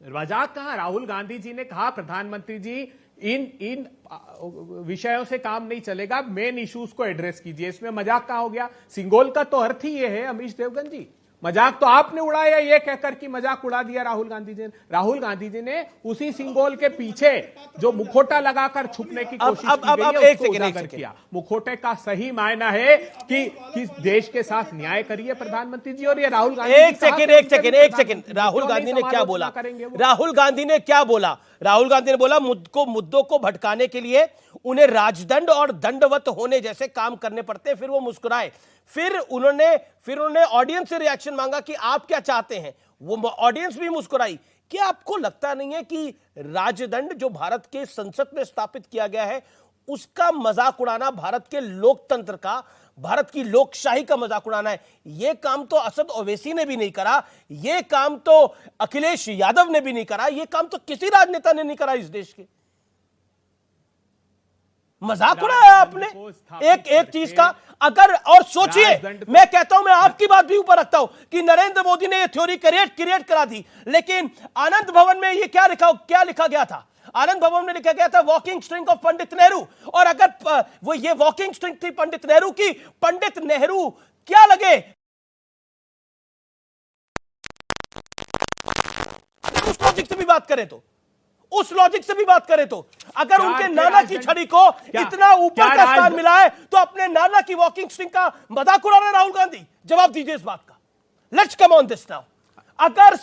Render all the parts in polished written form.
मजाक कहां? राहुल गांधी जी ने कहा प्रधानमंत्री जी इन विषयों से काम नहीं चलेगा, मेन इश्यूज को एड्रेस कीजिए। इसमें मजाक कहां हो गया? सिंगोल का तो अर्थ ही ये है अमीश देवगन जी। मजाक तो आपने उड़ाया ये कहकर कि मजाक उड़ा दिया राहुल गांधी जी ने। राहुल गांधी जी ने उसी सिंगोल के पीछे जो मुखोटा लगाकर छुपने की कोशिश की गई है उसको उजागर किया। मुखोटे का सही मायना है कि देश के साथ न्याय करिए प्रधानमंत्री जी। और ये राहुल गांधी एक सेकंड राहुल गांधी ने क्या बोला? राहुल गांधी ने क्या बोला? राहुल गांधी ने बोला मुद्दों को भटकाने के लिए उन्हें राजदंड और दंडवत होने जैसे काम करने पड़ते हैं, फिर वो मुस्कुराए। फिर उन्होंने ऑडियंस से रिएक्शन मांगा कि आप क्या चाहते हैं, वो ऑडियंस भी मुस्कुराई। क्या आपको लगता नहीं है कि राजदंड जो भारत के संसद में स्थापित किया गया है उसका मजाक उड़ाना, भारत के लोकतंत्र का, भारत की लोकशाही का मजाक उड़ाना है? यह काम तो असद ओवैसी ने भी नहीं करा, यह काम तो अखिलेश यादव ने भी नहीं करा, यह काम तो किसी राजनेता ने नहीं करा इस देश के। मजाक उड़ाया आपने एक चीज का। अगर और सोचिए, मैं कहता हूं, मैं आपकी बात भी ऊपर रखता हूं कि नरेंद्र मोदी ने यह थ्योरी क्रिएट करा दी, लेकिन आनंद भवन में यह क्या लिखा गया था? आनंद भवन में लिखा गया था walking string of Pandit Nehru. और अगर वो ये वॉकिंग स्ट्रिंग थी पंडित नेहरू की, पंडित नेहरू क्या लगे? उस लॉजिक से भी बात करें तो अगर उनके नाना की छड़ी को इतना ऊपर का स्थान मिला है तो अपने नाना की वॉकिंग स्ट्रिंग का मजाक उड़ा रहे हैं राहुल गांधी। जवाब दीजिए इस बात का। Let's come on this now. अगर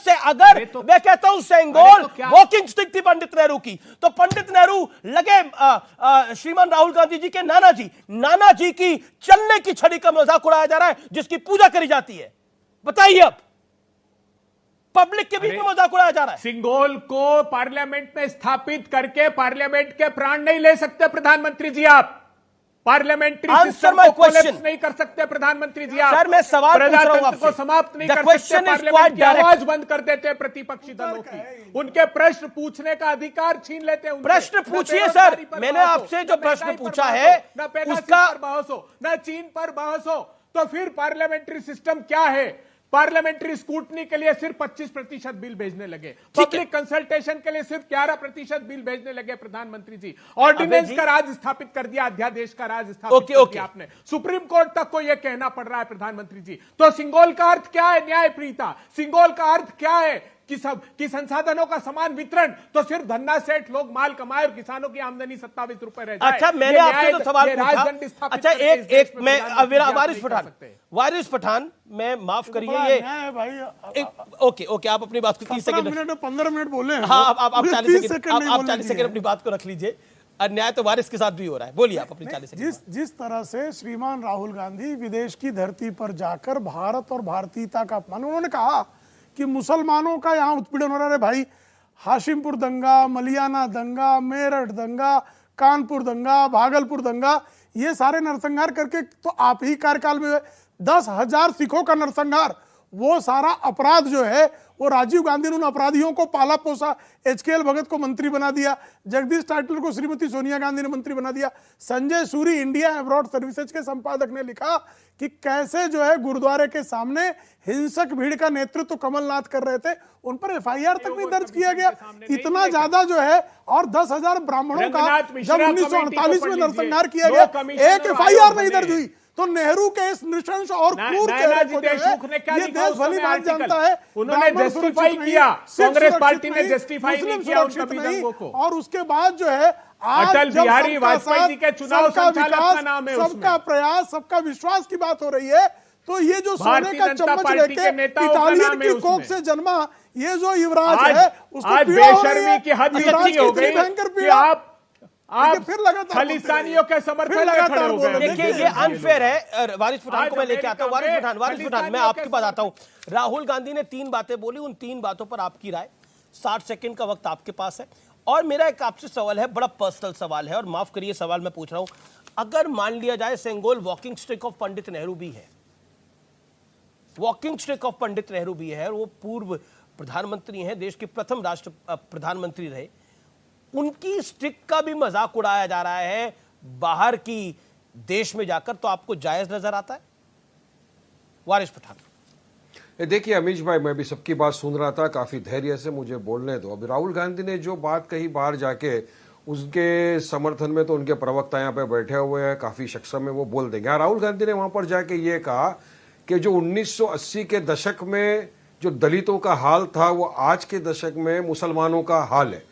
मैं कहता हूं सेंगोल वॉकिंग स्टिक थी पंडित नेहरू की, तो पंडित नेहरू लगे श्रीमान राहुल गांधी जी के नाना जी की चलने की छड़ी का मजाक उड़ाया जा रहा है, जिसकी पूजा करी जाती है। बताइए, अब पब्लिक के बीच में मजाक उड़ाया जा रहा है। सिंगोल को पार्लियामेंट में स्थापित करके पार्लियामेंट के प्राण नहीं ले सकते प्रधानमंत्री जी आप। पार्लियामेंट्री सिस्टम को कोलैप्स नहीं कर सकते प्रधानमंत्री जी आप। सर, मैं सवाल पूछ रहा हूं आपसे। को समाप्त नहीं कर सकते, पार्लियामेंट की आवाज बंद कर देते हैं प्रतिपक्षी दलों की, उनके प्रश्न पूछने का अधिकार छीन लेते हैं। प्रश्न पूछिए सर, मैंने आपसे जो प्रश्न पूछा है उसका बहस हो, न चीन पर बहस हो, तो फिर पार्लियामेंट्री सिस्टम क्या है? पार्लियामेंट्री स्क्रूटनी के लिए सिर्फ 25% बिल भेजने लगे, पब्लिक कंसल्टेशन के लिए सिर्फ 11% बिल भेजने लगे प्रधानमंत्री जी। ऑर्डिनेंस का राज स्थापित कर दिया, अध्यादेश का राज स्थापित कर दिया आपने। सुप्रीम कोर्ट तक को यह कहना पड़ रहा है प्रधानमंत्री जी। तो सिंगोल का अर्थ क्या है? न्यायप्रियता। सिंगोल का अर्थ क्या है? कि संसाधनों का समान वितरण, तो सिर्फ धन्ना सेठ लोग माल कमाए और किसानों की आमदनी 27 रुपए रह जाए। अच्छा, मैंने आपसे तो सवाल पूछा। अच्छा, एक मैं वारिस पठान, मैं माफ करिए ये ओके आप अपनी बात को 30 सेकंड 15 मिनट बोले। हाँ, आप 40 सेकंड अपनी बात को रख लीजिए। अन्याय तो वारिस के साथ भी हो रहा है। बोलिए आप अपनी 40 सेकंड। जिस तरह से श्रीमान राहुल गांधी विदेश की धरती पर जाकर भारत और भारतीयता का अपमान, उन्होंने कहा कि मुसलमानों का यहाँ उत्पीड़न हो रहा है। भाई, हाशिमपुर दंगा, मलियाना दंगा, मेरठ दंगा, कानपुर दंगा, भागलपुर दंगा, ये सारे नरसंहार करके तो आप ही कार्यकाल में 10,000 सिखों का नरसंहार, वो सारा अपराध जो है वो राजीव गांधी ने उन अपराधियों को पाला पोसा। एचकेएल भगत को मंत्री बना दिया, जगदीश टाइटलर को श्रीमती सोनिया गांधी ने मंत्री बना दिया। Sanjay Suri India abroad services के संपादक ने लिखा कि कैसे जो है गुरुद्वारे के सामने हिंसक भीड़ का नेतृत्व कमलनाथ कर रहे थे, उन पर एफआईआर तक नहीं दर्ज किया गया। इतना ज्यादा जो है, और 10,000 ब्राह्मणों का जब 1948 में नरसंहार किया गया, एक एफआईआर नहीं दर्ज हुई। तो नेहरू के इस नृशंस और क्रूर चेहरे को ये देश भली बात जानता है। उन्होंने जस्टिफाई किया, कांग्रेस पार्टी ने जस्टिफाई नहीं किया उनका दंगों को। और उसके बाद जो है अटल बिहारी वाजपेयी जी के चुनाव संचालक का नाम है, सबका प्रयास, सबका विश्वास की बात हो रही है। तो ये जो सोने का चम्मच लेके इटालियन की कोख से जन्मा ये जो युवराज है, उसको बेशर्मी की हद हो गई कि आप फिर लगातार खालिस्तानियों के समर्थन में खड़े हो गए। देखिए, ये अनफेयर है। वारिस पठान को मैं लेके आता हूं। वारिस पठान, मैं आपके पास आता हूं। राहुल गांधी ने 3 बातें बोली, उन 3 बातों पर आपकी राय। 60 सेकंड का वक्त आपके पास है। और मेरा एक आपसे सवाल है, बड़ा पर्सनल सवाल है, और माफ करिए सवाल मैं पूछ रहा हूं। अगर मान लिया जाए Sengol walking stick of Pandit Nehru भी है, walking stick of Pandit Nehru भी है, और वो पूर्व प्रधानमंत्री हैं, देश के प्रथम राष्ट्र प्रधानमंत्री रहे, उनकी स्टिक का भी मजाक उड़ाया जा रहा है बाहर की देश में जाकर, तो आपको जायज नजर आता है? वारिस पठान। देखिए अमीश भाई, मैं भी सबकी बात सुन रहा था, काफी धैर्य से, मुझे बोलने दो। अभी राहुल गांधी ने जो बात कही बाहर जाके, उसके समर्थन में तो उनके प्रवक्ता यहाँ पे बैठे हुए हैं, काफी सक्षम में वो बोल देंगे। हाँ, राहुल गांधी ने वहां पर जाके ये कहा कि जो 1980 के दशक में जो दलितों का हाल था, वो आज के दशक में मुसलमानों का हाल है।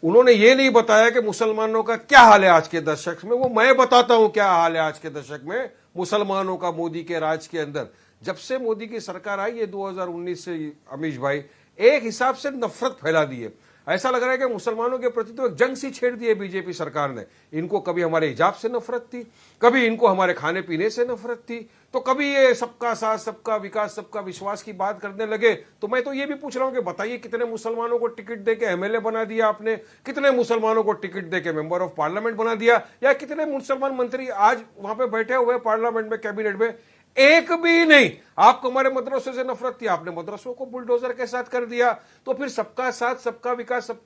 उन्होंने ये नहीं बताया कि मुसलमानों का क्या हाल है आज के दशक में, वो मैं बताता हूं क्या हाल है आज के दशक में मुसलमानों का मोदी के राज के अंदर। जब से मोदी की सरकार आई है 2019 से, अमीश भाई, एक हिसाब से नफरत फैला दी है। ऐसा लग रहा है कि मुसलमानों के प्रति तो एक जंग सी छेड़ दी है बीजेपी सरकार ने। इनको कभी हमारे हिजाब से नफरत थी, कभी इनको हमारे खाने पीने से नफरत थी, तो कभी ये सबका साथ, सबका विकास, सबका विश्वास की बात करने लगे। तो मैं तो ये भी पूछ रहा हूं कि बताइए, कितने मुसलमानों को टिकट देके एमएलए बना दिया आपने, कितने मुसलमानों को टिकट देके मेंबर ऑफ पार्लियामेंट बना दिया, या कितने मुसलमान मंत्री आज वहां पे बैठे हुए पार्लियामेंट में, कैबिनेट में? एक भी नहीं। आपको हमारे मदरसों से नफरत थी, आपने मदरसों को बुलडोजर के साथ कर दिया। तो फिर सबका साथ, सबका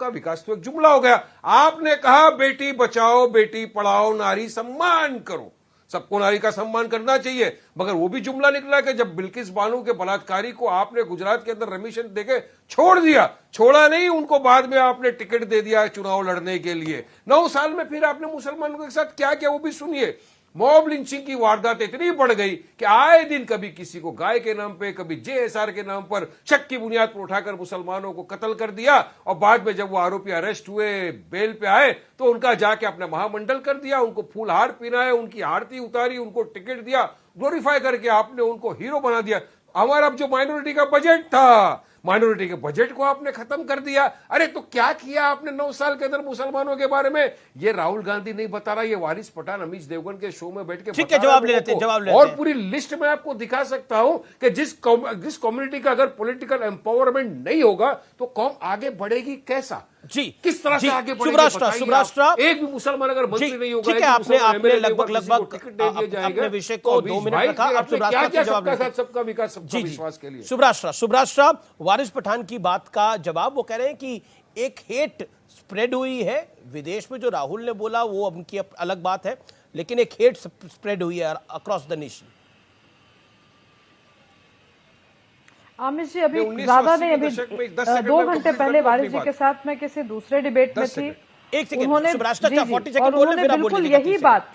विकास तो एक जुमला हो गया। आपने कहा बेटी बचाओ, बेटी पढ़ाओ, नारी सम्मान करो, सबको नारी का सम्मान करना चाहिए, मगर वो भी जुमला निकला कि जब बिल्किस बानो के बलात्कारी को आपने गुजरात के अंदर रेमिशन देके छोड़ दिया, छोड़ा नहीं, उनको बाद में आपने टिकट दे दिया चुनाव लड़ने के लिए। 9 साल में फिर आपने मुसलमानों के साथ क्या किया वो भी सुनिए। मॉब लिंचिंग की वारदात इतनी बढ़ गई कि आए दिन कभी किसी को गाय के नाम पे, कभी जेएसआर के नाम पर शक की बुनियाद पर उठाकर मुसलमानों को कत्ल कर दिया, और बाद में जब वो आरोपी अरेस्ट हुए, बेल पे आए, तो उनका जाके अपना महामंडल कर दिया, उनको फूलहार पहनाए, उनकी आरती उतारी, उनको टिकट दिया, ग्लोरीफाई करके आपने उनको हीरो बना दिया। हमारा जो माइनॉरिटी का बजट था, माइनॉरिटी के बजट को आपने खत्म कर दिया। अरे तो क्या किया आपने 9 साल के अंदर मुसलमानों के बारे में? ये राहुल गांधी नहीं बता रहा, ये वारिस पठान अमीश देवगन के शो में बैठ के ठीक है, जवाब ले लेते हैं। और पूरी लिस्ट में आपको दिखा सकता हूं कि जिस कम्युनिटी का अगर पॉलिटिकल एम्पावरमेंट नहीं होगा तो कौम आगे बढ़ेगी कैसा? जी, किस तरह से आगे बढ़ेगी? सुब्राष्ट्र, एक भी मुसलमान अगर मंत्री नहीं होगा, ठीक है, आपने लगभग अपने विषय को 2 मिनट रखा। अब सुब्राष्ट्र से जवाब लेते हैं। सबका विकास, सबका विश्वास के लिए। सुब्राष्ट्र, वारिस पठान की बात का जवाब, वो कह रहे हैं कि एक हेट स्प्रेड हुई है विदेश में। जो राहुल ने बोला वो उनकी अलग बात है, लेकिन एक हेट स्प्रेड हुई है अक्रॉस द नेशन। आमिर जी, अभी ज्यादा नहीं, अभी 2 घंटे पहले वारिस जी के साथ मैं किसी दूसरे डिबेट में थी, उन्होंने बिल्कुल यही बात,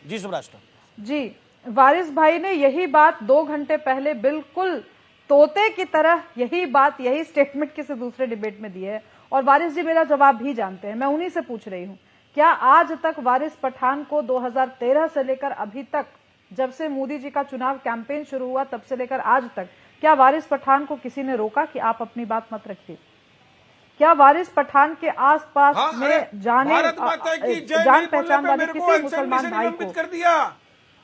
जी सुब्राष्ट्र जी, वारिस भाई ने यही बात 2 घंटे पहले बिल्कुल तोते की तरह यही स्टेटमेंट किसी दूसरे डिबेट में दी है। और वारिस जी मेरा जवाब भी जानते हैं, मैं उन्हीं से पूछ रही हूं, क्या आज तक वारिस पठान को 2013 से लेकर अभी तक, जब से मोदी जी का चुनाव कैंपेन शुरू हुआ तब से लेकर आज तक, क्या वारिस पठान को किसी ने रोका कि आप अपनी बात मत रखिए? क्या वारिस पठान के आसपास में जान पहचान वाले किसी मुसलमान भाई को कर दिया?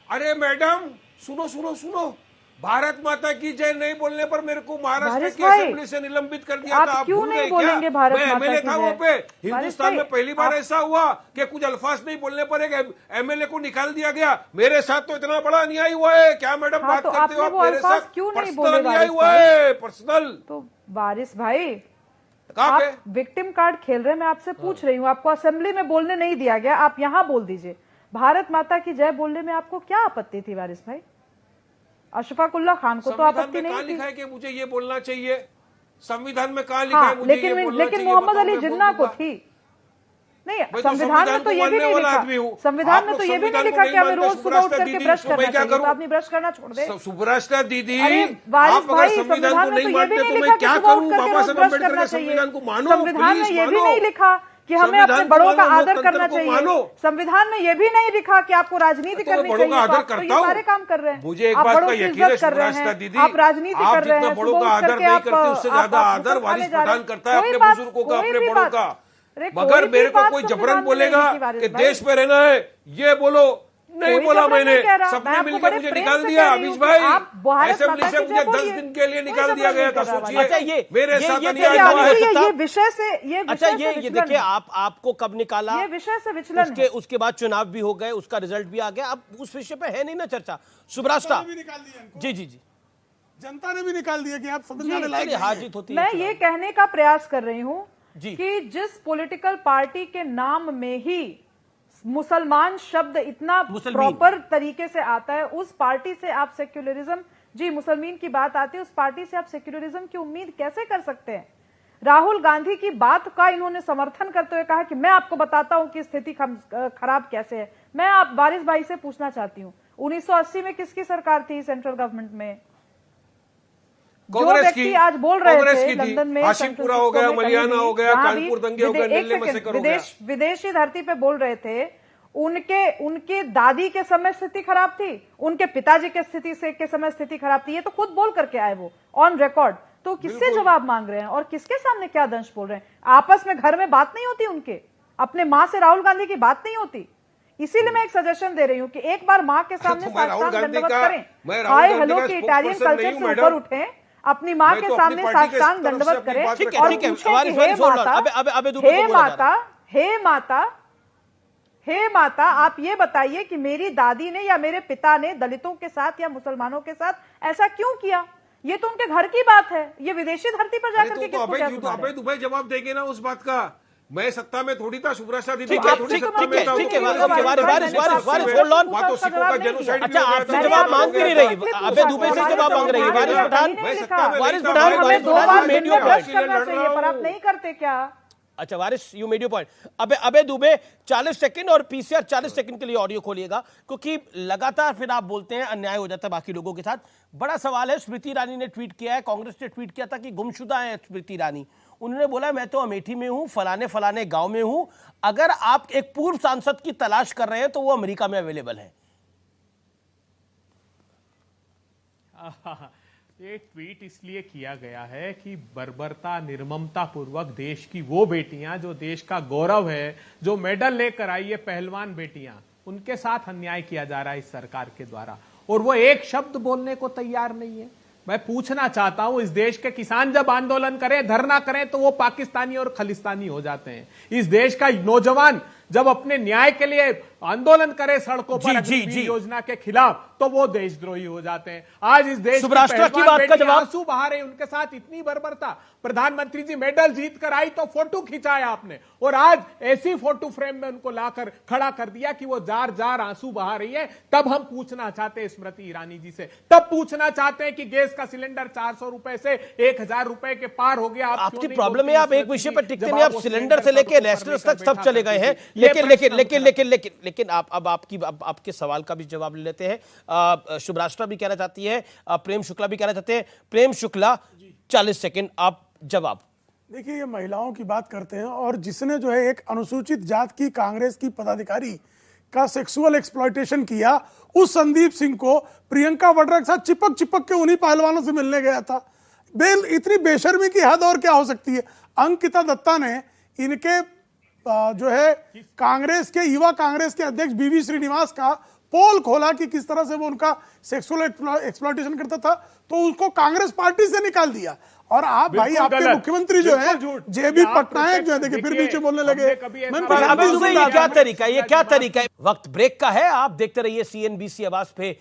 अरे मैडम सुनो, भारत माता की जय नहीं बोलने पर मेरे को महाराष्ट्र की असेंबली से निलंबित कर दिया था। आप क्यों नहीं बोलेंगे भारत माता की जय? वहाँ पे हिंदुस्तान में पहली बार ऐसा हुआ कि कुछ अल्फाज नहीं बोलने पर एक एमएलए को निकाल दिया गया। मेरे साथ तो इतना बड़ा अन्याय हुआ है, क्या मैडम बात करते हो आप? मेरे साथ क्यों नहीं पर्सनल बोले? अन्याय हुआ है, पर्सनल। तो वारिस भाई, कहाँ पे आप विक्टिम कार्ड खेल रहे हैं, मैं आपसे पूछ रही हूँ, आपको असेंबली में बोलने नहीं दिया गया, आप यहाँ बोल दीजिए। भारत माता की जय बोलने में आपको क्या आपत्ति थी वारिस भाई? अशफाक उल्लाह खान को तो आपत्ति नहीं थी। लिखा है कि मुझे ये बोलना चाहिए? संविधान में कहाँ लिखा है मुझे ये बोलना चाहिए? लेकिन मोहम्मद अली जिन्ना को थी नहीं, संविधान में तो ये भी नहीं लिखा, संविधान में तो ये भी नहीं लिखा कि हमें रोज सुबह उठ करके ब्रश करना चाहिए, तो आपने ब्रश करना छोड़ दे। सुब्राष्ट्र दीदी, वारिस भाई, संविधान में तो ये भी नहीं लिखा कि सुबह उठ करके रोज ब्रश करना चाहिए। संविधान में ये भी नहीं लिखा कि हमें अपने बड़ों का आदर करना चाहिए। संविधान में यह भी नहीं लिखा कि आपको राजनीति करनी चाहिए। आप तो ये सारे काम कर रहे हैं, मुझे एक आप बात बड़ों का की यकीन है इज्जत कर रहे हैं, आप राजनीति कर रहे हैं, बड़ों का आदर नहीं करते, उससे ज्यादा आदर वारिस पठान करता है अपने बुजुर्गों का, अपने बड़ों का। मगर मेरे को कोई जबरन बोलेगा कि देश में रहना है, ये बोलो, नहीं बोला मैंने, सबने मिलकर मुझे निकाल दिया। अमीश भाई, असेंबली से मुझे 10 दिन के लिए निकाल दिया गया था। सोचिए मेरे साथ ये विषय से, ये अच्छा ये देखिए, आपको कब निकाला, ये विषय से विचलन है। उसके बाद चुनाव भी हो गए, उसका रिजल्ट भी आ गया, अब उस विषय पे है नहीं ना चर्चा। सुब्राष्ट्र जी, जनता ने भी निकाल दिया कि आप सदन जाने लायक नहीं। हार जीत होती है। मैं ये कहने का प्रयास कर रही हूँ कि जिस पॉलिटिकल पार्टी के नाम में ही मुसलमान शब्द इतना प्रॉपर तरीके से आता है, उस पार्टी से आप सेक्युलरिज्म जी मुसलमान की बात आती है, उस पार्टी से आप सेक्युलरिज्म की उम्मीद कैसे कर सकते हैं? राहुल गांधी की बात का इन्होंने समर्थन करते हुए कहा कि मैं आपको बताता हूं कि स्थिति खराब कैसे है। मैं आप वारिस भाई से पूछना चाहती हूं, 1980 में किसकी सरकार थी सेंट्रल गवर्नमेंट में? जो व्यक्ति आज बोल रहे थे लंदन में, हाशिमपुरा हो गया, मलियाना हो गया, कानपुर दंगे हो गए, दिल्ली में से करो गया। विदेशी धरती पे बोल रहे थे, उनके दादी के समय स्थिति खराब थी, उनके पिताजी के समय स्थिति खराब थी। ये तो खुद बोल करके आए वो ऑन रिकॉर्ड। तो किससे जवाब मांग रहे हैं और किसके सामने क्या दंश बोल रहे हैं? आपस में घर में बात नहीं होती उनके, अपने माँ से राहुल गांधी की बात नहीं होती। इसीलिए मैं एक सजेशन दे रही हूँ कि एक बार माँ के सामने साष्टांग दंडवत करें, हाय हेलो के इटालियन कल्चर से ऊपर उठें, अपनी माँ के सामने साष्टांग दंडवत करें और हे माता आप ये बताइए कि मेरी दादी ने या मेरे पिता ने दलितों के साथ या मुसलमानों के साथ ऐसा क्यों किया? ये तो उनके घर की बात है, ये विदेशी धरती पर जाकर के किसको क्या सुना रहे हैं? दुबई जवाब देंगे ना उस बात का। मैं सत्ता में थोड़ी था, सुब्रता दीदी ठीक है, अच्छा आपसे जवाब मांग भी नहीं रही, अबे दुबे से जवाब मांग रही है वारिस पठान पर आप नहीं करते क्या? अच्छा वारिस यू मेड योर पॉइंट। अबे दुबे 40 सेकंड और पीसीआर 40 सेकंड के लिए ऑडियो खोलिएगा, क्योंकि लगातार फिर आप बोलते हैं अन्याय हो जाता है बाकी लोगों के साथ। बड़ा सवाल है, स्मृति ईरानी ने ट्वीट किया है, कांग्रेस ने ट्वीट किया था कि गुमशुदा है स्मृति ईरानी। उन्होंने बोला मैं तो अमेठी में हूं, फलाने फलाने गांव में हूं, अगर आप एक पूर्व सांसद की तलाश कर रहे हैं तो वो अमेरिका में अवेलेबल है। ये ट्वीट इसलिए किया गया है कि बर्बरता निर्ममता पूर्वक देश की वो बेटियां जो देश का गौरव है, जो मेडल लेकर आई है, पहलवान बेटियां, उनके साथ अन्याय किया जा रहा है इस सरकार के द्वारा, और वो एक शब्द बोलने को तैयार नहीं है। मैं पूछना चाहता हूं, इस देश के किसान जब आंदोलन करें, धरना करें, तो वो पाकिस्तानी और खलिस्तानी हो जाते हैं। इस देश का नौजवान जब अपने न्याय के लिए आंदोलन करे सड़कों पर अग्निवीर योजना के खिलाफ, तो वो देशद्रोही हो जाते हैं। आज इस देश की बात का जवाब, आंसू बहा रहे, उनके साथ इतनी बर्बरता। प्रधानमंत्री जी मेडल जीत कर आई तो फोटो खिंचाया आपने, और आज ऐसी फोटो फ्रेम में उनको लाकर खड़ा कर दिया कि वो जार जार आंसू बहा रही है। तब हम पूछना चाहते हैं स्मृति ईरानी जी से, तब पूछना चाहते हैं कि गैस का सिलेंडर 400 रुपए से 1000 रुपए के पार हो गया। आपकी प्रॉब्लम है, आप एक विषय पर टिकते नहीं, आप सिलेंडर से लेकर रेस्टोरेंट तक सब चले गए हैं। लेकिन अब आपके सवाल का भी जवाब ले लेते हैं। शुभराष्ट्रा भी कहना चाहती है, प्रेम शुक्ला भी कहना चाहते हैं। प्रेम शुक्ला 40 सेकंड आप जवाब। देखिए, ये महिलाओं की बात करते हैं, और जिसने जो है एक अनुसूचित जात की कांग्रेस की पदाधिकारी का सेक्सुअल एक्सप्लॉयटेशन किया, उस संदीप सिंह को प्रियंका वाड्रा के साथ चिपक के उन्हीं पहलवानों से मिलने गया था। इतनी बेशर्मी की हद और क्या हो सकती है? अंकिता दत्ता ने इनके जो है कांग्रेस के युवा कांग्रेस के अध्यक्ष बीवी श्रीनिवास का पोल खोला कि किस तरह से वो उनका सेक्सुअल एक्सप्लॉयटेशन करता था, तो उसको कांग्रेस पार्टी से निकाल दिया। और आप भाई, आपके मुख्यमंत्री जो है जेबी पटनायक जो है, देखिए फिर पीछे बोलने लगे। ये क्या तरीका है? वक्त ब्रेक का है, आप देखते रहिए CNBC आवाज पे।